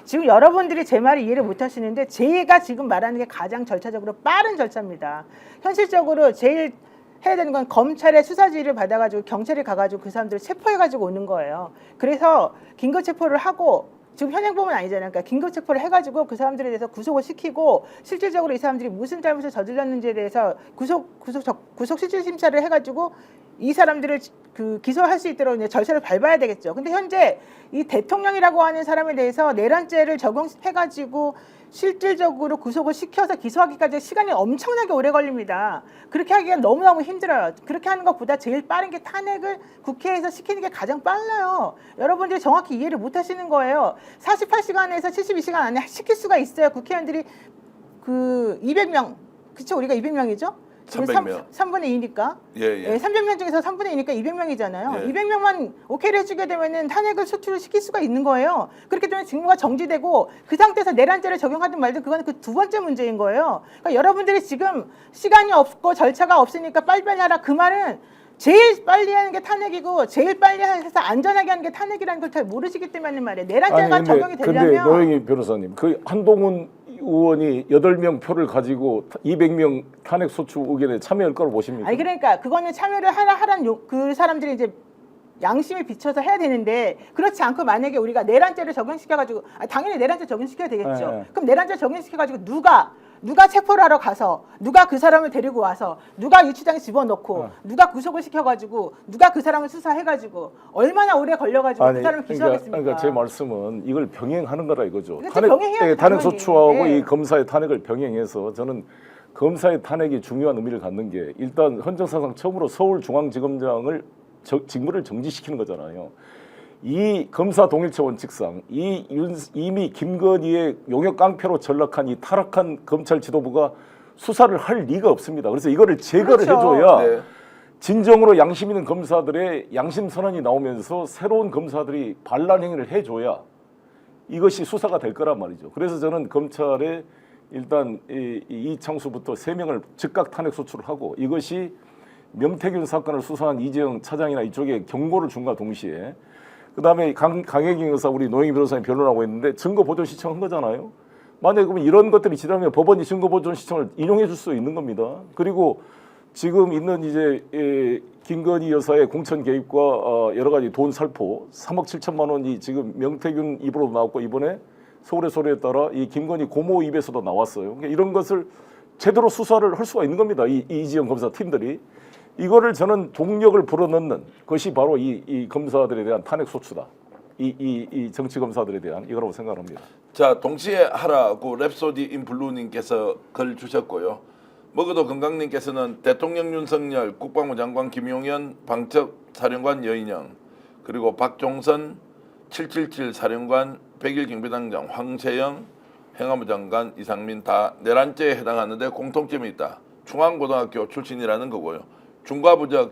지금 여러분들이 제 말을 이해를 못 하시는데 제가 지금 말하는 게 가장 절차적으로 빠른 절차입니다. 현실적으로 제일 해야 되는 건 검찰의 수사지휘를 받아가지고 경찰이 가가지고 그 사람들을 체포해가지고 오는 거예요. 그래서 긴급 체포를 하고 지금 현행범은 아니잖아요. 그러니까 긴급 체포를 해가지고 그 사람들에 대해서 구속을 시키고 실질적으로 이 사람들이 무슨 잘못을 저질렀는지에 대해서 구속 실질 심사를 해가지고 이 사람들을 그 기소할 수 있도록 이제 절차를 밟아야 되겠죠. 근데 현재 이 대통령이라고 하는 사람에 대해서 내란죄를 적용해가지고 실질적으로 구속을 시켜서 기소하기까지 시간이 엄청나게 오래 걸립니다. 그렇게 하기가 너무너무 힘들어요. 그렇게 하는 것보다 제일 빠른 게 탄핵을 국회에서 시키는 게 가장 빨라요. 여러분들이 정확히 이해를 못 하시는 거예요. 48시간에서 72시간 안에 시킬 수가 있어요. 국회의원들이 그 200명, 그쵸? 우리가 200명이죠? 300명. 3분의 2니까. 예. 300명 중에서 3분의 2니까 200명이잖아요. 예. 200명만 오케이를 해주게 되면은 탄핵을 소추를 시킬 수가 있는 거예요. 그렇기 때문에 직무가 정지되고 그 상태에서 내란죄를 적용하든 말든 그거는 그 두 번째 문제인 거예요. 그러니까 여러분들이 지금 시간이 없고 절차가 없으니까 빨리빨리 하라. 그 말은 제일 빨리 하는 게 탄핵이고 제일 빨리 해서 안전하게 하는 게 탄핵이라는 걸 잘 모르시기 때문에 말이에요. 내란죄가 적용이 되려면. 근데 노영희 변호사님, 그 한동훈 의원이 8명 표를 가지고 200명 탄핵 소추 의견에 참여할 거로 보십니까? 아니 그러니까 그거는 참여를 하라는 그 사람들이 이제 양심에 비춰서 해야 되는데 그렇지 않고 만약에 우리가 내란죄를 적용시켜가지고 당연히 내란죄 적용시켜야 되겠죠. 네. 그럼 내란죄 적용시켜가지고 누가 체포를 하러 가서 누가 그 사람을 데리고 와서 누가 유치장에 집어넣고 누가 구속을 시켜가지고 누가 그 사람을 수사해가지고 얼마나 오래 걸려가지고 그 사람을 기소하겠습니까? 그러니까 제 말씀은 이걸 병행하는 거라 이거죠. 병행해야죠, 탄핵 당연히. 소추하고 네. 이 검사의 탄핵을 병행해서 저는 검사의 탄핵이 중요한 의미를 갖는 게 일단 헌정사상 처음으로 서울중앙지검장을 직무를 정지시키는 거잖아요. 이 검사 동일체 원칙상 이미 김건희의 용역 깡패로 전락한 이 타락한 검찰 지도부가 수사를 할 리가 없습니다. 그래서 이거를 제거를 그렇죠. 해줘야 네. 진정으로 양심 있는 검사들의 양심 선언이 나오면서 새로운 검사들이 반란 행위를 해줘야 이것이 수사가 될 거란 말이죠. 그래서 저는 검찰에 일단 이창수부터 3명을 즉각 탄핵 소추를 하고 이것이 명태균 사건을 수사한 이재영 차장이나 이쪽에 경고를 준과 동시에 그다음에 강혜경 여사 우리 노영희 변호사님 변론하고 있는데 증거 보존 신청한 거잖아요. 만약에 그러면 이런 것들이 지나면 법원이 증거 보존 신청을 인용해 줄 수 있는 겁니다. 그리고 지금 있는 이제 김건희 여사의 공천 개입과 여러 가지 돈 살포 3억 7천만 원이 지금 명태균 입으로 나왔고 이번에 서울의 소리에 따라 이 김건희 고모 입에서도 나왔어요. 그러니까 이런 것을 제대로 수사를 할 수가 있는 겁니다. 이지영 검사 팀들이. 이거를 저는 동력을 불어넣는 것이 바로 이 검사들에 대한 탄핵 소추다. 이 정치 검사들에 대한 이거라고 생각합니다. 자, 동시에 하라고 랩소디 인블루님께서 글 주셨고요. 먹어도 건강님께서는 대통령 윤석열, 국방부 장관 김용현, 방첩 사령관 여인영, 그리고 박종선, 777 사령관, 100일 경비단장 황세영, 행안부 장관 이상민 다 내란죄에 해당하는데 공통점이 있다. 중앙고등학교 출신이라는 거고요. 중과부적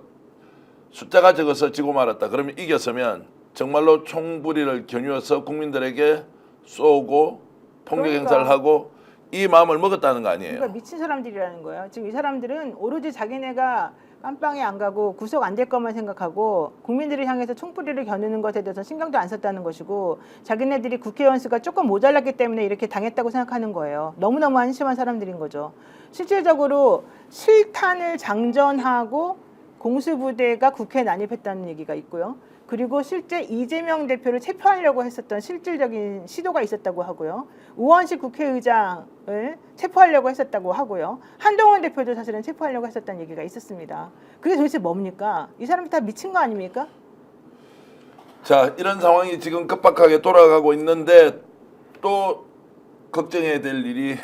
숫자가 적어서 지고 말았다. 그러면 이겼으면 정말로 총부리를 겨누어서 국민들에게 쏘고 폭력 행사를 하고 이 마음을 먹었다는 거 아니에요. 그러니까 미친 사람들이라는 거예요. 지금 이 사람들은 오로지 자기네가 깜빵에 안 가고 구속 안 될 것만 생각하고 국민들을 향해서 총부리를 겨누는 것에 대해서 신경도 안 썼다는 것이고 자기네들이 국회의원 수가 조금 모자랐기 때문에 이렇게 당했다고 생각하는 거예요. 너무너무 한심한 사람들인 거죠. 실질적으로 실탄을 장전하고 공수부대가 국회에 난입했다는 얘기가 있고요. 그리고 실제 이재명 대표를 체포하려고 했었던 실질적인 시도가 있었다고 하고요. 우원식 국회의장을 체포하려고 했었다고 하고요. 한동훈 대표도 사실은 체포하려고 했었다는 얘기가 있었습니다. 그게 도대체 뭡니까? 이 사람들 다 미친 거 아닙니까? 자, 이런 상황이 지금 급박하게 돌아가고 있는데 또 걱정해야 될 일이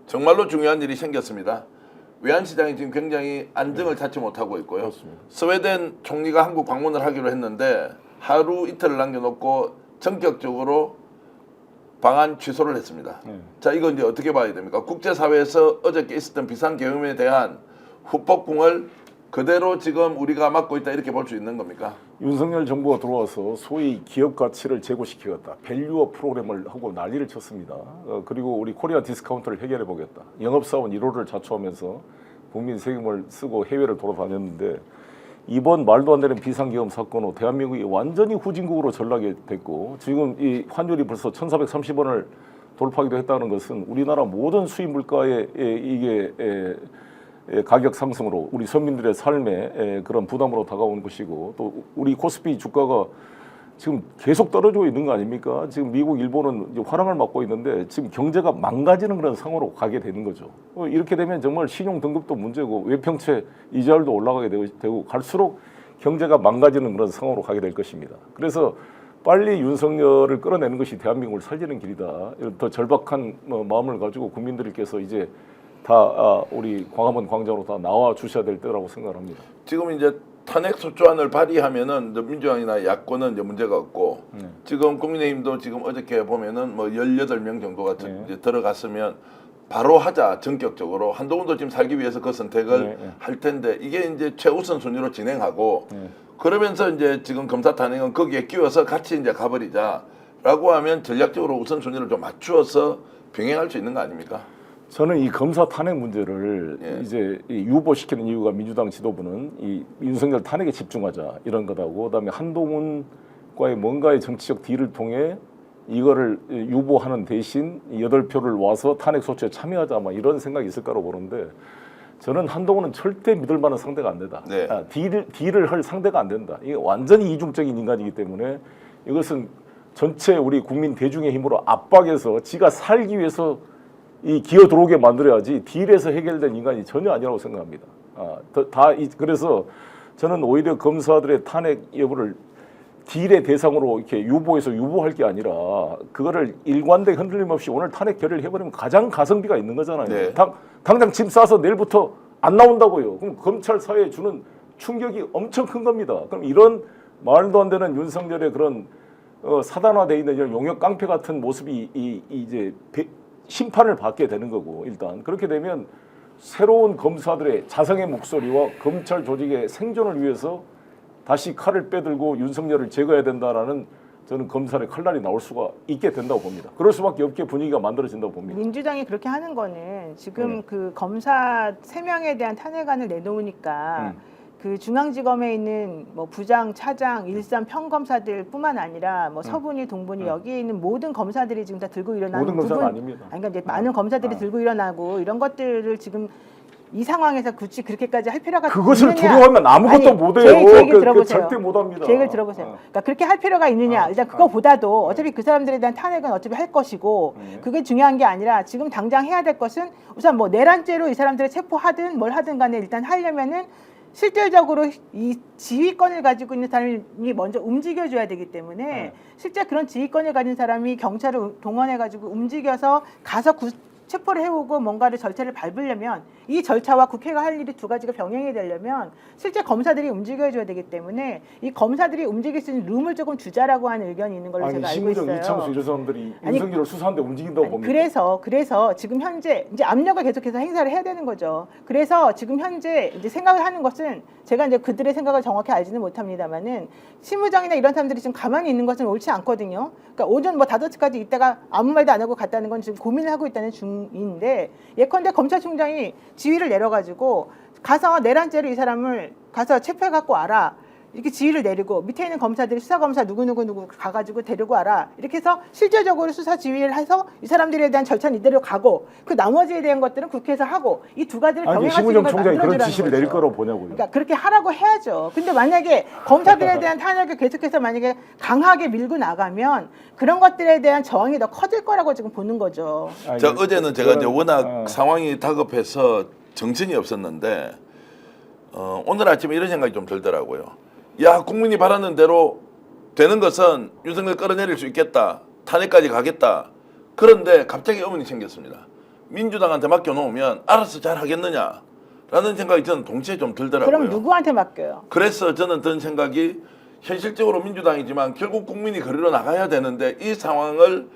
정말로 중요한 일이 생겼습니다. 외환시장이 지금 굉장히 안정을 찾지 못하고 있고요. 그렇습니다. 스웨덴 총리가 한국 방문을 하기로 했는데 하루 이틀을 남겨놓고 전격적으로 방한 취소를 했습니다. 자, 이건 이제 어떻게 봐야 됩니까? 국제사회에서 어저께 있었던 비상계엄에 대한 후폭풍을 그대로 지금 우리가 맡고 있다 이렇게 볼 수 있는 겁니까? 윤석열 정부가 들어와서 소위 기업 가치를 제고시키겠다. 밸류업 프로그램을 하고 난리를 쳤습니다. 그리고 우리 코리아 디스카운트를 해결해 보겠다. 영업사원 1호를 자초하면서 국민 세금을 쓰고 해외를 돌아다녔는데 이번 말도 안 되는 비상계엄 사건으로 대한민국이 완전히 후진국으로 전락이 됐고 지금 이 환율이 벌써 1,430원을 돌파하기도 했다는 것은 우리나라 모든 수입 물가의 이게 가격 상승으로 우리 서민들의 삶에 그런 부담으로 다가오는 것이고 또 우리 코스피 주가가 지금 계속 떨어지고 있는 거 아닙니까? 지금 미국, 일본은 이제 화랑을 맞고 있는데 지금 경제가 망가지는 그런 상황으로 가게 되는 거죠. 이렇게 되면 정말 신용 등급도 문제고 외평채 이자율도 올라가게 되고 갈수록 경제가 망가지는 그런 상황으로 가게 될 것입니다. 그래서 빨리 윤석열을 끌어내는 것이 대한민국을 살리는 길이다. 더 절박한 마음을 가지고 국민들께서 이제 다 우리 광화문 광장으로 다 나와 주셔야 될 때라고 생각합니다. 지금 이제 탄핵 소추안을 발의하면은 민주당이나 야권은 이제 문제가 없고 지금 국민의힘도 지금 어저께 보면은 뭐 18명 정도가 이제 들어갔으면 바로 하자 전격적으로 한동훈도 지금 살기 위해서 그 선택을 할 텐데 이게 이제 최우선 순위로 진행하고 그러면서 이제 지금 검사 탄핵은 거기에 끼워서 같이 이제 가버리자라고 하면 전략적으로 우선 순위를 좀 맞추어서 병행할 수 있는 거 아닙니까? 저는 이 검사 탄핵 문제를 이제 유보시키는 이유가 민주당 지도부는 이 윤석열 탄핵에 집중하자 이런 거다고 그다음에 한동훈과의 뭔가의 정치적 딜을 통해 이거를 유보하는 대신 8표를 와서 탄핵 소추에 참여하자 막 이런 생각이 있을 거라고 보는데 저는 한동훈은 절대 믿을 만한 상대가 안 된다. 네. 딜을 할 상대가 안 된다. 이게 완전히 이중적인 인간이기 때문에 이것은 전체 우리 국민 대중의 힘으로 압박해서 지가 살기 위해서 이 기어 들어오게 만들어야지 딜에서 해결된 인간이 전혀 아니라고 생각합니다. 그래서 저는 오히려 검사들의 탄핵 여부를 딜의 대상으로 이렇게 유보해서 유보할 게 아니라 그거를 일관되게 흔들림 없이 오늘 탄핵 결의를 해버리면 가장 가성비가 있는 거잖아요. 네. 당장 짐 싸서 내일부터 안 나온다고요. 그럼 검찰 사회에 주는 충격이 엄청 큰 겁니다. 그럼 이런 말도 안 되는 윤석열의 그런 사단화되어 있는 이런 용역 깡패 같은 모습이 이제 심판을 받게 되는 거고 일단 그렇게 되면 새로운 검사들의 자성의 목소리와 검찰 조직의 생존을 위해서 다시 칼을 빼들고 윤석열을 제거해야 된다라는 저는 검찰의 칼날이 나올 수가 있게 된다고 봅니다. 그럴 수밖에 없게 분위기가 만들어진다고 봅니다. 민주당이 그렇게 하는 거는 지금 그 검사 3명에 대한 탄핵안을 내놓으니까 그 중앙지검에 있는 뭐 부장, 차장, 일선 평검사들뿐만 아니라 뭐 서분이, 동분이 여기에 있는 모든 검사들이 지금 다 들고 일어나는 모든 검사는 아닙니다. 아니, 그러니까 이제 많은 검사들이 들고 일어나고 이런 것들을 지금 이 상황에서 굳이 그렇게까지 할 필요가 그것을 있느냐? 두려워하면 아무것도 아니, 못해요. 제 얘기를 들어보세요. 절대 못합니다. 제 얘기를 들어보세요. 그러니까 그렇게 할 필요가 있느냐? 일단 그거보다도 어차피 그 사람들에 대한 탄핵은 어차피 할 것이고 그게 중요한 게 아니라 지금 당장 해야 될 것은 우선 뭐 내란죄로 이 사람들을 체포하든 뭘 하든 간에 일단 하려면은 실질적으로 이 지휘권을 가지고 있는 사람이 먼저 움직여줘야 되기 때문에 실제 그런 지휘권을 가진 사람이 경찰을 동원해가지고 움직여서 가서 체포를 해오고 뭔가를 절차를 밟으려면 이 절차와 국회가 할 일이 두 가지가 병행이 되려면 실제 검사들이 움직여줘야 되기 때문에 이 검사들이 움직일 수 있는 룸을 조금 주자라고 하는 의견이 있는 걸로 제가 알고 있어요. 이창수 이런 사람들이 윤석열을 수사하는데 움직인다고 봅니다. 그래서 지금 현재 이제 압력을 계속해서 행사를 해야 되는 거죠. 그래서 지금 현재 이제 생각을 하는 것은 제가 이제 그들의 생각을 정확히 알지는 못합니다만은 실무장이나 이런 사람들이 지금 가만히 있는 것은 옳지 않거든요. 그러니까 오전 뭐 5시까지 있다가 아무 말도 안 하고 갔다는 건 지금 고민을 하고 있다는 중인데 예컨대 검찰총장이 지휘를 내려가지고 가서 내란죄로 이 사람을 가서 체포해 갖고 와라. 이렇게 지휘를 내리고 밑에 있는 검사들이 수사검사 누구 가가지고 데리고 와라. 이렇게 해서 실질적으로 수사 지휘를 해서 이 사람들에 대한 절차는 이대로 가고 그 나머지에 대한 것들은 국회에서 하고 이 두 가지를 병행할 수 있는 걸 총장이 그런 만들어주라는 지시를 거죠. 내릴 거라고 보냐고요. 그러니까 그렇게 하라고 해야죠. 근데 만약에 검사들에 대한 탄핵을 계속해서 만약에 강하게 밀고 나가면 그런 것들에 대한 저항이 더 커질 거라고 지금 보는 거죠. 자, 어제는 제가 이제 워낙 상황이 다급해서 정신이 없었는데 오늘 아침에 이런 생각이 좀 들더라고요. 야, 국민이 바라는 대로 되는 것은 윤석열 끌어내릴 수 있겠다. 탄핵까지 가겠다. 그런데 갑자기 의문이 생겼습니다. 민주당한테 맡겨놓으면 알아서 잘 하겠느냐라는 생각이 저는 동시에 좀 들더라고요. 그럼 누구한테 맡겨요? 그래서 저는 든 생각이 현실적으로 민주당이지만 결국 국민이 그리러 나가야 되는데 이 상황을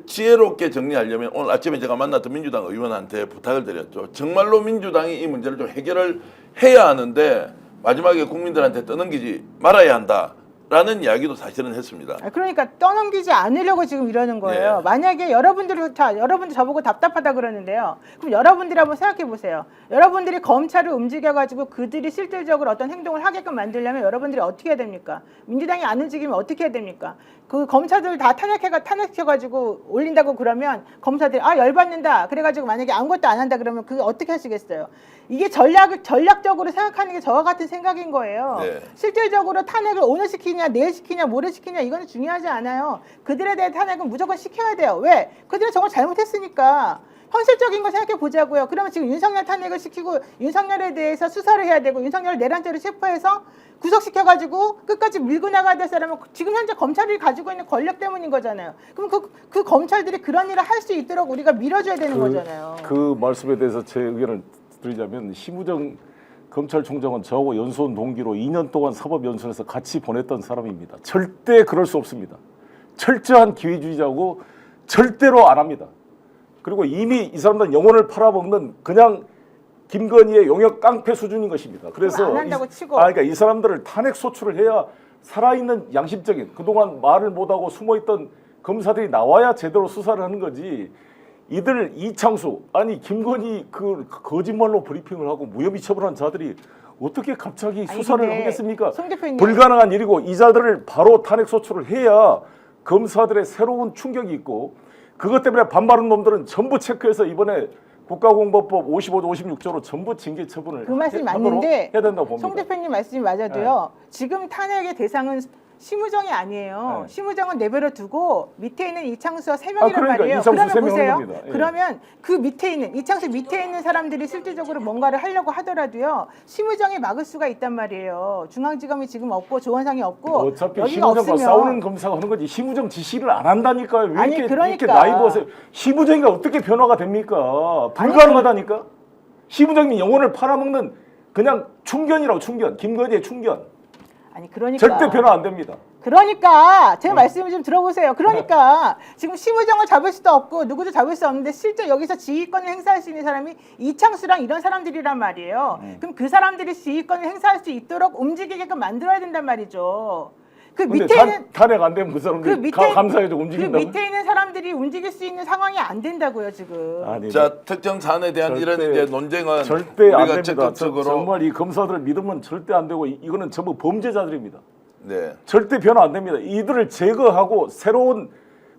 지혜롭게 정리하려면 오늘 아침에 제가 만났던 민주당 의원한테 부탁을 드렸죠. 정말로 민주당이 이 문제를 좀 해결을 해야 하는데 마지막에 국민들한테 떠넘기지 말아야 한다. 라는 이야기도 사실은 했습니다. 그러니까 떠넘기지 않으려고 지금 이러는 거예요. 네. 만약에 여러분들 저보고 답답하다 그러는데요. 그럼 여러분들이 한번 생각해 보세요. 여러분들이 검찰을 움직여가지고 그들이 실질적으로 어떤 행동을 하게끔 만들려면 여러분들이 어떻게 해야 됩니까? 민주당이 안 움직이면 어떻게 해야 됩니까? 그 검사들 다 탄핵해가지고 올린다고 그러면 검사들이 열받는다. 그래가지고 만약에 아무것도 안 한다 그러면 그거 어떻게 하시겠어요? 이게 전략적으로 생각하는 게 저와 같은 생각인 거예요. 네. 실질적으로 탄핵을 오늘 시키냐, 내일 시키냐, 모레 시키냐 이거는 중요하지 않아요. 그들에 대한 탄핵은 무조건 시켜야 돼요. 왜? 그들은 저걸 잘못했으니까. 현실적인 거 생각해 보자고요. 그러면 지금 윤석열 탄핵을 시키고 윤석열에 대해서 수사를 해야 되고 윤석열 내란죄를 체포해서 구속시켜가지고 끝까지 밀고 나가야 될 사람은 지금 현재 검찰이 가지고 있는 권력 때문인 거잖아요. 그럼 그 검찰들이 그런 일을 할 수 있도록 우리가 밀어줘야 되는 거잖아요. 그 말씀에 대해서 제 의견을 드리자면 심우정 검찰총장은 저하고 연수원 동기로 2년 동안 사법연수원에서 같이 보냈던 사람입니다. 절대 그럴 수 없습니다. 철저한 기회주의자고 절대로 안 합니다. 그리고 이미 이 사람들은 영혼을 팔아먹는 그냥 김건희의 용역 깡패 수준인 것입니다. 그래서 안 한다고 치고. 그러니까 이 사람들을 탄핵 소추를 해야 살아있는 양심적인 그동안 말을 못하고 숨어있던 검사들이 나와야 제대로 수사를 하는 거지. 이들 이창수 아니 김건희 그 거짓말로 브리핑을 하고 무혐의 처벌한 자들이 어떻게 갑자기 수사를 근데 하겠습니까? 송 대표님. 불가능한 일이고 이 자들을 바로 탄핵 소추를 해야 검사들의 새로운 충격이 있고 그것 때문에 반발한 놈들은 전부 체크해서 이번에 국가공보법 55조 56조로 전부 징계 처분을 그 말씀이 하도록 맞는데 해야 된다고 봅니다. 송 대표님 말씀이 맞아도요. 지금 탄핵의 대상은 심우정이 아니에요. 네. 심우정은 내버려 두고 밑에 있는 이창수와 3명이란 그러니까 말이에요. 이창수 그러면 3명 보세요. 한 겁니다. 예. 그러면 그 밑에 있는 이창수 밑에 있는 사람들이 실질적으로 뭔가를 하려고 하더라도요. 심우정이 막을 수가 있단 말이에요. 중앙지검이 지금 없고 조원상이 없고 어차피 여기가 심우정과 없으면 싸우는 검사가 하는 거지 심우정 지시를 안 한다니까요. 왜 아니, 이렇게 그러니까. 나이버세요? 심우정이가 어떻게 변화가 됩니까? 불가능하다니까. 심우정이 영혼을 팔아먹는 그냥 충견이라고 충견. 김건희의 충견. 아니 그러니까 절대 변화 안 됩니다. 그러니까 제 말씀을 좀 들어보세요. 그러니까 지금 심우정을 잡을 수도 없고 누구도 잡을 수 없는데 실제 여기서 지휘권을 행사할 수 있는 사람이 이창수랑 이런 사람들이란 말이에요. 그럼 그 사람들이 지휘권을 행사할 수 있도록 움직이게끔 만들어야 된단 말이죠. 그 근데 밑에 있는 탄핵 안 되면 그 사람들이 감사해주고 그 움직인다고? 밑에 있는 사람들이 움직일 수 있는 상황이 안 된다고요 지금. 아니, 자, 특정 사안에 대한 이런 이제 논쟁은 절대 안 우리가 됩니다. 적극적으로 정말 이 검사들을 믿으면 절대 안 되고 이거는 전부 범죄자들입니다. 네. 절대 변화 안 됩니다. 이들을 제거하고 새로운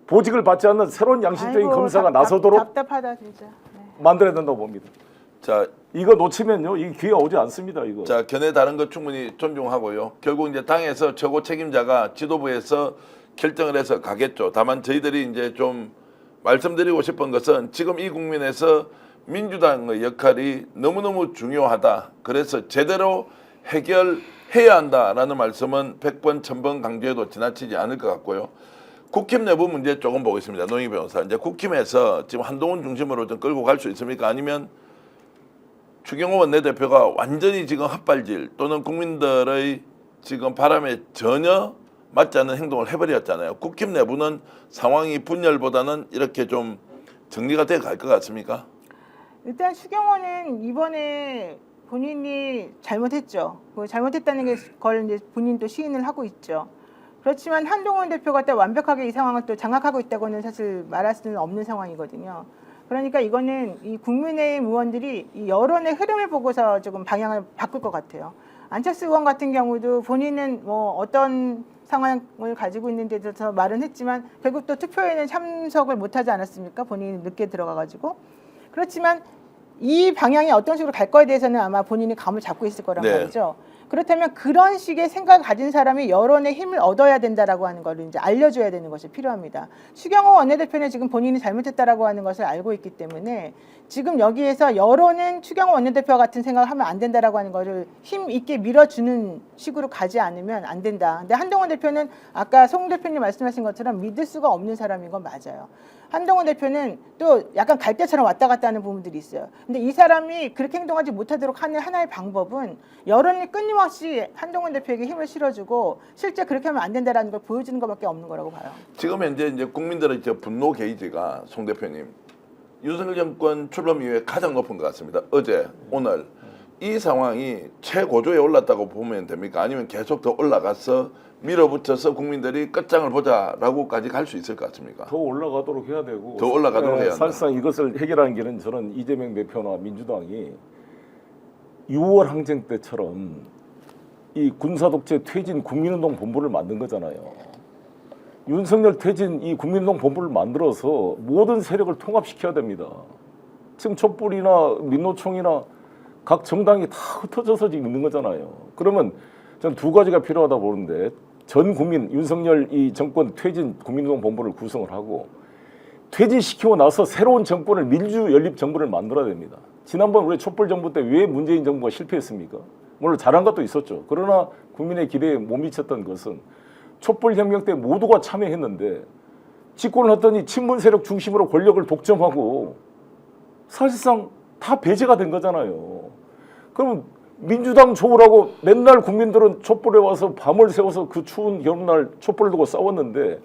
보직을 받지 않는 새로운 양심적인 아이고, 검사가 나서도록 답답하다 진짜. 네. 만들어야 된다고 봅니다. 자, 이거 놓치면요, 이 기회가 오지 않습니다. 이거. 자, 견해 다른 것 충분히 존중하고요. 결국 이제 당에서 최고 책임자가 지도부에서 결정을 해서 가겠죠. 다만 저희들이 이제 좀 말씀드리고 싶은 것은 지금 이 국민에서 민주당의 역할이 너무너무 중요하다. 그래서 제대로 해결해야 한다라는 말씀은 100번, 1000번 강조해도 지나치지 않을 것 같고요. 국힘 내부 문제 조금 보겠습니다. 노영희 변호사. 이제 국힘에서 지금 한동훈 중심으로 좀 끌고 갈 수 있습니까? 아니면 추경호 원내대표가 완전히 지금 헛발질 또는 국민들의 지금 바람에 전혀 맞지 않는 행동을 해버렸잖아요. 국힘 내부는 상황이 분열보다는 이렇게 좀 정리가 돼 갈 것 같습니까? 일단 추경호는 이번에 본인이 잘못했죠. 그 잘못했다는 걸 이제 본인도 시인을 하고 있죠. 그렇지만 한동훈 대표가 또 완벽하게 이 상황을 또 장악하고 있다고는 사실 말할 수는 없는 상황이거든요. 그러니까 이거는 이 국민의힘 의원들이 이 여론의 흐름을 보고서 조금 방향을 바꿀 것 같아요. 안철수 의원 같은 경우도 본인은 뭐 어떤 상황을 가지고 있는데 대해서 말은 했지만 결국 또 투표에는 참석을 못하지 않았습니까? 본인이 늦게 들어가가지고. 그렇지만 이 방향이 어떤 식으로 갈 거에 대해서는 아마 본인이 감을 잡고 있을 거란 네. 말이죠. 그렇다면 그런 식의 생각을 가진 사람이 여론의 힘을 얻어야 된다라고 하는 걸 이제 알려줘야 되는 것이 필요합니다. 추경호 원내대표는 지금 본인이 잘못했다라고 하는 것을 알고 있기 때문에 지금 여기에서 여론은 추경호 원내대표와 같은 생각을 하면 안 된다라고 하는 것을 힘 있게 밀어주는 식으로 가지 않으면 안 된다. 근데 한동훈 대표는 아까 송 대표님 말씀하신 것처럼 믿을 수가 없는 사람인 건 맞아요. 한동훈 대표는 또 약간 갈대처럼 왔다 갔다 하는 부분들이 있어요. 근데 이 사람이 그렇게 행동하지 못하도록 하는 하나의 방법은 여론이 끊임없이 한동훈 대표에게 힘을 실어주고 실제 그렇게 하면 안 된다라는 걸 보여주는 것밖에 없는 거라고 봐요. 지금 현재 이제 국민들의 이제 분노 게이지가 송 대표님 윤석열 정권 출범 이후에 가장 높은 것 같습니다. 어제, 오늘 이 상황이 최고조에 올랐다고 보면 됩니까? 아니면 계속 더 올라가서 밀어붙여서 국민들이 끝장을 보자라고까지 갈 수 있을 것 같습니까? 더 올라가도록 해야 되고 더 올라가도록 해야 한다. 사실상 이것을 해결하는 길은 저는 이재명 대표나 민주당이 6월 항쟁 때처럼 이 군사독재 퇴진 국민운동 본부를 만든 거잖아요. 윤석열 퇴진 이 국민운동 본부를 만들어서 모든 세력을 통합시켜야 됩니다. 지금 촛불이나 민노총이나 각 정당이 다 흩어져서 지금 있는 거잖아요. 그러면 저는 두 가지가 필요하다 보는데 전 국민 윤석열 이 정권 퇴진 국민운동 본부를 구성을 하고 퇴진시키고 나서 새로운 정권을 민주연립정부를 만들어야 됩니다. 지난번 우리 촛불 정부 때 왜 문재인 정부가 실패했습니까? 물론 잘한 것도 있었죠. 그러나 국민의 기대에 못 미쳤던 것은 촛불혁명 때 모두가 참여했는데 집권을 했더니 친문 세력 중심으로 권력을 독점하고 사실상 다 배제가 된 거잖아요. 그럼 민주당 좋으라고 맨날 국민들은 촛불에 와서 밤을 새워서 그 추운 겨울날 촛불을 두고 싸웠는데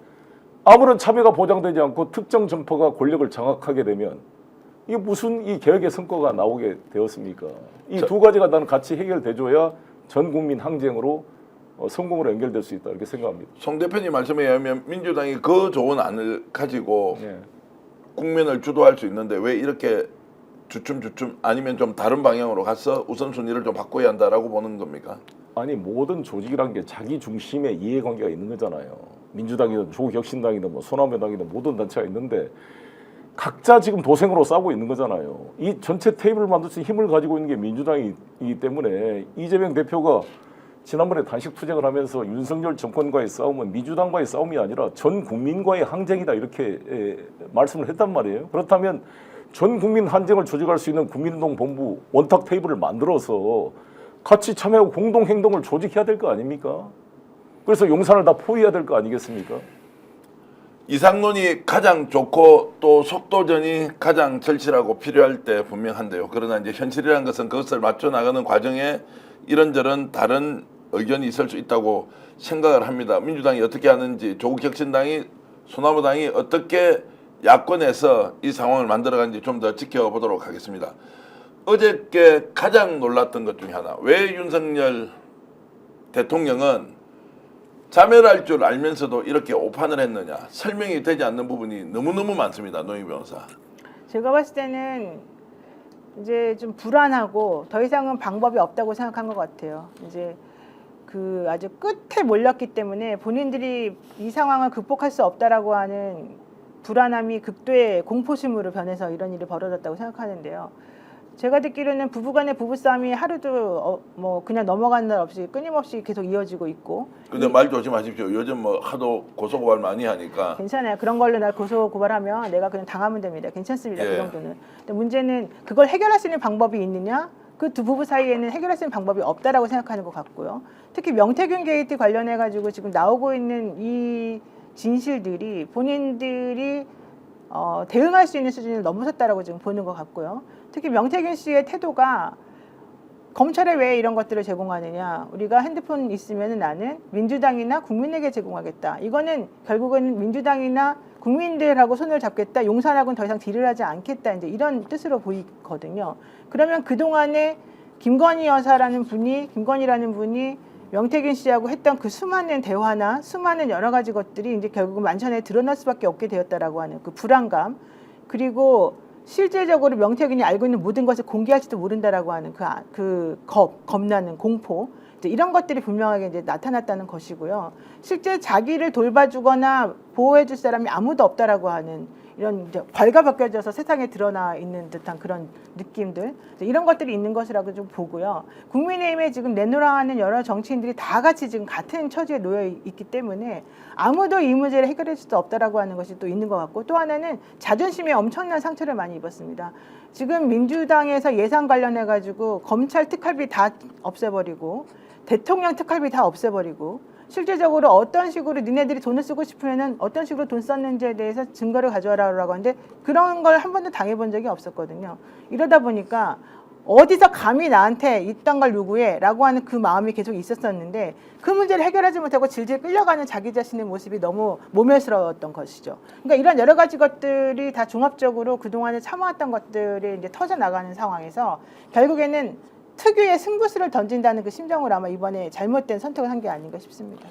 아무런 참여가 보장되지 않고 특정 정파가 권력을 장악하게 되면 이게 무슨 이 개혁의 성과가 나오게 되었습니까? 이 두 가지가 나는 같이 해결돼줘야 전 국민 항쟁으로 성공으로 연결될 수 있다 이렇게 생각합니다. 송 대표님 말씀에 의하면 민주당이 그 좋은 안을 가지고 네. 국면을 주도할 수 있는데 왜 이렇게 주춤 아니면 좀 다른 방향으로 가서 우선순위를 좀 바꿔야 한다라고 보는 겁니까? 아니 모든 조직이란 게 자기 중심의 이해관계가 있는 거잖아요. 민주당이든 조국혁신당이든 뭐 소나무당이든 모든 단체가 있는데 각자 지금 도생으로 싸우고 있는 거잖아요. 이 전체 테이블을 만들 수 있는 힘을 가지고 있는 게 민주당이기 때문에 이재명 대표가 지난번에 단식 투쟁을 하면서 윤석열 정권과의 싸움은 민주당과의 싸움이 아니라 전 국민과의 항쟁이다 이렇게 말씀을 했단 말이에요. 그렇다면 전 국민 항쟁을 조직할 수 있는 국민운동 본부 원탁 테이블을 만들어서 같이 참여하고 공동 행동을 조직해야 될 거 아닙니까? 그래서 용산을 다 포위해야 될 거 아니겠습니까? 이상론이 가장 좋고 또 속도전이 가장 절실하고 필요할 때 분명한데요. 그러나 이제 현실이라는 것은 그것을 맞춰 나가는 과정에 이런저런 다른 의견이 있을 수 있다고 생각을 합니다. 민주당이 어떻게 하는지, 조국혁신당이, 소나무당이 어떻게 야권에서 이 상황을 만들어가는지 좀 더 지켜보도록 하겠습니다. 어저께 가장 놀랐던 것 중에 하나, 왜 윤석열 대통령은 자멸할 줄 알면서도 이렇게 오판을 했느냐, 설명이 되지 않는 부분이 너무너무 많습니다. 노희 변호사. 제가 봤을 때는 이제 좀 불안하고 더 이상은 방법이 없다고 생각한 것 같아요. 이제 그 아주 끝에 몰렸기 때문에 본인들이 이 상황을 극복할 수 없다라고 하는 불안함이 극도의 공포심으로 변해서 이런 일이 벌어졌다고 생각하는데요. 제가 듣기로는 부부간의 부부싸움이 하루도 뭐 그냥 넘어가는 날 없이 끊임없이 계속 이어지고 있고. 근데 말 조심하십시오. 요즘 뭐 하도 고소고발 많이 하니까. 괜찮아요. 그런 걸로 날 고소고발하면 내가 그냥 당하면 됩니다. 괜찮습니다. 예. 그 정도는. 근데 문제는 그걸 해결할 수 있는 방법이 있느냐? 그 두 부부 사이에는 해결할 수 있는 방법이 없다라고 생각하는 것 같고요. 특히 명태균 게이트 관련해 가지고 지금 나오고 있는 이 진실들이 본인들이 대응할 수 있는 수준을 넘어섰다라고 지금 보는 것 같고요. 특히 명태균 씨의 태도가 검찰에 왜 이런 것들을 제공하느냐. 우리가 핸드폰 있으면 나는 민주당이나 국민에게 제공하겠다. 이거는 결국은 민주당이나 국민들하고 손을 잡겠다. 용산하고는 더 이상 딜을 하지 않겠다. 이제 이런 뜻으로 보이거든요. 그러면 그동안에 김건희라는 분이 명태균 씨하고 했던 그 수많은 대화나 수많은 여러 가지 것들이 이제 결국은 만천에 드러날 수밖에 없게 되었다라고 하는 그 불안감, 그리고 실질적으로 명태균이 알고 있는 모든 것을 공개할지도 모른다라고 하는 겁나는 공포, 이제 이런 것들이 분명하게 이제 나타났다는 것이고요. 실제 자기를 돌봐주거나 보호해줄 사람이 아무도 없다라고 하는 이런 이제 괄가벗겨져서 세상에 드러나 있는 듯한 그런 느낌들, 이런 것들이 있는 것이라고 좀 보고요. 국민의힘에 지금 내노라하는 여러 정치인들이 다 같이 지금 같은 처지에 놓여 있기 때문에 아무도 이 문제를 해결할 수도 없다라고 하는 것이 또 있는 것 같고, 또 하나는 자존심에 엄청난 상처를 많이 입었습니다. 지금 민주당에서 예산 관련해 가지고 검찰 특활비 다 없애버리고 대통령 특활비 다 없애버리고, 실질적으로 어떤 식으로 니네들이 돈을 쓰고 싶으면은 어떤 식으로 돈 썼는지에 대해서 증거를 가져와라라고 하는데 그런 걸 한 번도 당해본 적이 없었거든요. 이러다 보니까 어디서 감히 나한테 이딴 걸 요구해?라고 하는 그 마음이 계속 있었었는데 그 문제를 해결하지 못하고 질질 끌려가는 자기 자신의 모습이 너무 모멸스러웠던 것이죠. 그러니까 이런 여러 가지 것들이 다 종합적으로 그동안에 참아왔던 것들이 이제 터져 나가는 상황에서 결국에는 특유의 승부수를 던진다는 그 심정으로 아마 이번에 잘못된 선택을 한 게 아닌가 싶습니다.